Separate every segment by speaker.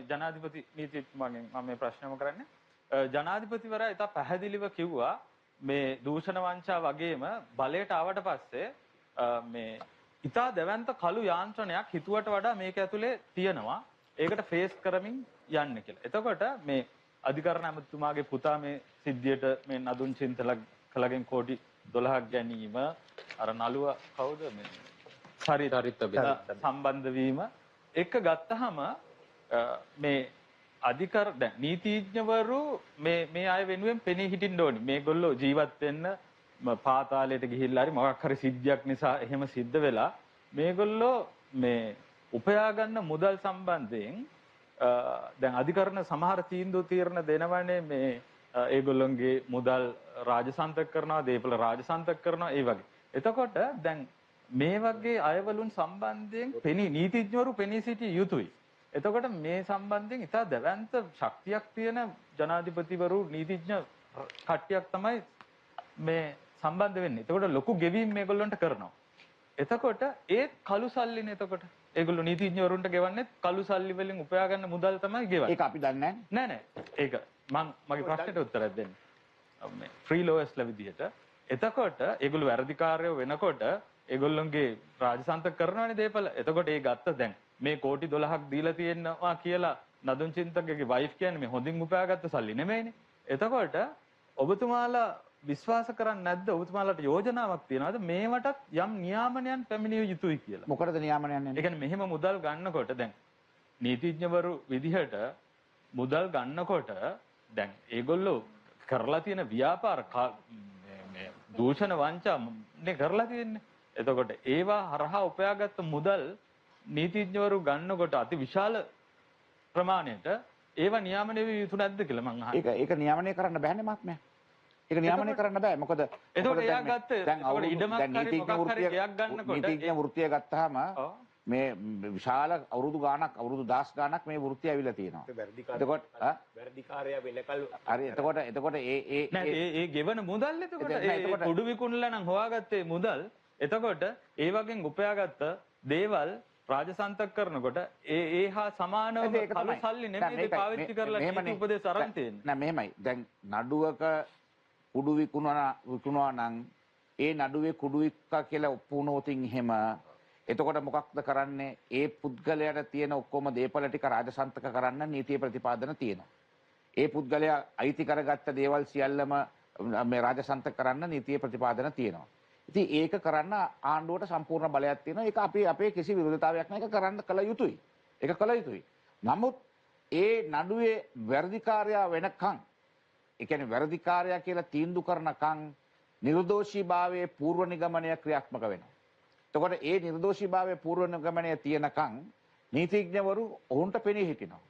Speaker 1: ජනාධිපති නීතිඥතුමාගෙන් මම මේ ප්‍රශ්නම කරන්නේ. ජනාධිපතිවරයා ඉතා පැහැදිලිව කිව්වා මේ දූෂණ වංචා වගේම බලයට ආවට පස්සේ මේ ඉතා දැවැන්ත කළු යාන්ත්‍රණයක් හිතුවට වඩා මේක ඇතුලේ තියෙනවා. ඒකට ෆේස් කරමින් යන්න කියලා. එතකොට මේ අධිකරණ ඇමතිතුමාගේ පුතා මේ සිද්ධියට මේ නදුන් චින්තලගෙන් කෝටි 12ක් ගැනීම අර නළුව කවුද මේ චරිත සම්බන්ධ වීම එක ගත්තහම මේ දැන් නීතිඥවරු මේ අය වෙනුවෙන් පෙනී හිටින්න ඕනි. මේගොල්ලෝ ජීවත් වෙන්න පාතාලයට ගිහිල්ලා හරි මොකක් හරි සිද්ධියක් නිසා එහෙම සිද්ධ වෙලා මේගොල්ලෝ මේ උපයා ගන්න මුදල් සම්බන්ධයෙන් දැන් අධිකරණ සමහර තීන්දුව තීරණ දෙනවනේ මේ ඒගොල්ලන්ගේ මුදල් රාජසන්තක කරනවා, දේපල රාජසන්තක කරනවා ඒ වගේ. එතකොට දැන් මේ වගේ අයවලුන් සම්බන්ධයෙන් නීතිඥවරු පෙනී සිටිය යුතුයි. එතකොට මේ සම්බන්ධයෙන් ඉතා දැවැන්ත ශක්තියක් තියෙන ජනාධිපතිවරු නීතිඥ කට්ටියක් තමයි මේ සම්බන්ධ වෙන්නේ. එතකොට ලොකු ගෙවීම් මේගොල්ලන්ට කරනවා. එතකොට ඒත් කළු සල්ලිනේ. එතකොට ඒගොල්ලෝ නීතිඥවරුන්ට ගෙවන්නේ කළු සල්ලි වලින් උපයා ගන්න මුදල් තමයි ගෙවන්නේ. ඒක අපි දන්නේ නැහැ. ඒක මගේ ප්‍රශ්නෙට උත්තරයක් දෙන්න. මේ ෆ්‍රී ලෝයර්ස්ලා විදිහට. එතකොට ඒගොල්ලෝ වැරදිකාරයෝ වෙනකොට ඒගොල්ලොන්ගේ රාජසන්තක කරනවානේ දේපල. එතකොට ඒ ගත්ත දැන් මේ කෝටි 12ක් දීලා තියෙනවා කියලා නදුන් චින්තකගේ වයිෆ් කියන්නේ මේ හොඳින් උපයාගත්ත සල්ලි නෙමෙයිනේ. එතකොට ඔබතුමාලා විශ්වාස කරන්නේ නැද්ද? ඔබතුමාලාට යෝජනාවක් තියනවාද මේවටත් යම් නියාමනයන් පැමිණිය යුතුයි කියලා? මොකටද නියාමනයන් එන්නේ? ඒ කියන්නේ මෙහෙම මුදල් ගන්නකොට දැන් නීතිඥවරු විදිහට මුදල් ගන්නකොට දැන් ඒගොල්ලෝ කරලා තියෙන ව්‍යාපාර මේ දූෂණ වංචා නේ කරලා තියෙන්නේ. එතකොට ඒවා හරහා උපයාගත්ත මුදල් නීතිඥවරු ගන්නකොට අති විශාල ප්‍රමාණයට ඒවා නියාමනය විය යුතු නැද්ද කියලා මම අහන්නේ. ඒක නියාමනය කරන්න බෑනේ මහත්මයා. ඒක නියාමනය කරන්න බෑ. මොකද එතකොට එයා ගත්ත දැන් ඉඩමක් හරි මොකක් හරි ගයක් ගන්නකොට නීතිඥ වෘත්තිය ගත්තාම මේ විශාල අවුරුදු ගාණක් අවුරුදු 10 ගාණක් මේ වෘත්තිය ඇවිල්ලා තියෙනවා. එතකොට වැරදිකාරයා වෙනකල් හරි එතකොට ඒ ගෙවන මුදල් එතකොට ඒ කුඩු විකුණලා නම් හොයාගත්තේ මුදල්. එතකොට ඒ වගේ උපයාගත්ත දේවල් රාජසන්තක කරනකොට ඒ හා සමානව කළු සල්ලි නෙමෙයි පාවිච්චි කරලා නීති උපදේශ අරන් තියෙන්නේ. නෑ මෙහෙමයි. දැන් නඩුවක කුඩු විකුණනවා නම් ඒ නඩුවේ කුඩු වික්කා කියලා ඔප්පු වුණොතින් එහෙම එතකොට මොකක්ද කරන්නේ? ඒ පුද්ගලයාට තියෙන ඔක්කොම දේපල ටික රාජසන්තක කරන්න නීතිය ප්‍රතිපාදන තියෙනවා. ඒ පුද්ගලයා අයිති කරගත්ත දේවල් සියල්ලම මේ රාජසන්තක කරන්න නීතිය ප්‍රතිපාදන තියෙනවා. ඉතින් ඒක කරන්න ආණ්ඩුවට සම්පූර්ණ බලයක් තියෙනවා. ඒක අපේ කිසි විරෝධතාවයක් නැහැ. ඒක කරන්න කළ යුතුයි. ඒක කළ යුතුයි. නමුත් ඒ නඩුවේ වැරදිකාරයා වෙනකන් ඒ කියන්නේ වැරදිකාරයා කියලා තීන්දුව කරනකන් නිර්දෝෂීභාවයේ පූර්ව නිගමනය ක්‍රියාත්මක වෙනවා. එතකොට ඒ නිර්දෝෂීභාවයේ පූර්ව නිගමනය තියෙනකන් නීතිඥවරු ඔවුන්ට පෙනී හිටිනවා.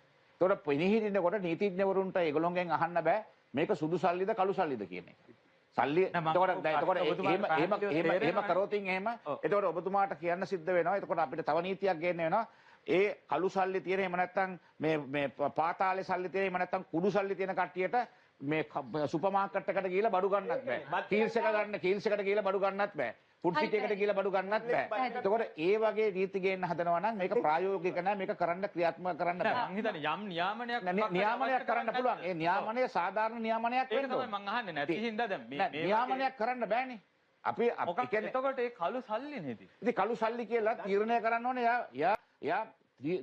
Speaker 1: එතකොට පෙනී හිටිනකොට නීතිඥවරුන්ට ඒගොල්ලොන්ගෙන් අහන්න බෑ මේක සුදු සල්ලිද කළු සල්ලිද කියන එක. සල්ලි එතකොට එහෙම කරෝතින් එහෙම එතකොට ඔබතුමාට කියන්න සිද්ධ වෙනවා. එතකොට අපිට තව නීතියක් ගේන්න වෙනවා. ඒ කළු සල්ලි තියෙන එහෙම නැත්නම් මේ පාතාලේ සල්ලි තියෙන එහෙම නැත්නම් කුඩු සල්ලි තියෙන කට්ටියට මේ සුපර් මාකට් එකට ගිහලා බඩු ගන්නත් බෑ. කීල්ස් එකට ගිහලා බඩු ගන්නත් බෑ. ෆුඩ් සිටි එකට ගිහලා බඩු ගන්නත් බෑ. එතකොට ඒ වගේ නීති ගේන්න හදනවා නම් මේක ප්‍රායෝගික නැහැ. මේක කරන්න ක්‍රියාත්මක කරන්න බෑ. මං හිතන්නේ යම් නියාමනයක් කරන්න පුළුවන්. ඒ නියාමනය සාධාරණ නියාමනයක් වෙන්න ඕනේ. ඒක තමයි මං අහන්නේ නැති හින්දා දැන් මේ නියාමනයක් කරන්න බෑනේ. අපි කියන්නේ එතකොට ඒ කළු සල්ලි නේද? ඉතින් කළු සල්ලි කියලා තීරණය කරන්න ඕනේ. යා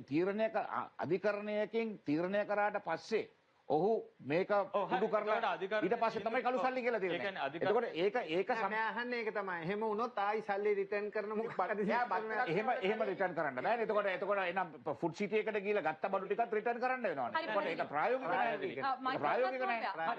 Speaker 1: තීරණය අධිකරණයකින් තීරණය කරාට පස්සේ ඔහු මේක කුඩු කරලා ඊට පස්සේ තමයි කළු සල්ලි කියලා තියෙන්නේ. එතකොට ඒක මම අහන්නේ ඒක තමයි. එහෙම වුණොත් ආයි සල්ලි රිටර්න් කරන මොකක්ද? එහෙම රිටර්න් කරන්න බෑනේ. එතකොට එනම් ෆුඩ් සිටි එකට ගිහලා ගත්ත බඩු ටිකත් රිටර්න් කරන්න වෙනවනේ. එතකොට ඒක ප්‍රායෝගික නෑ.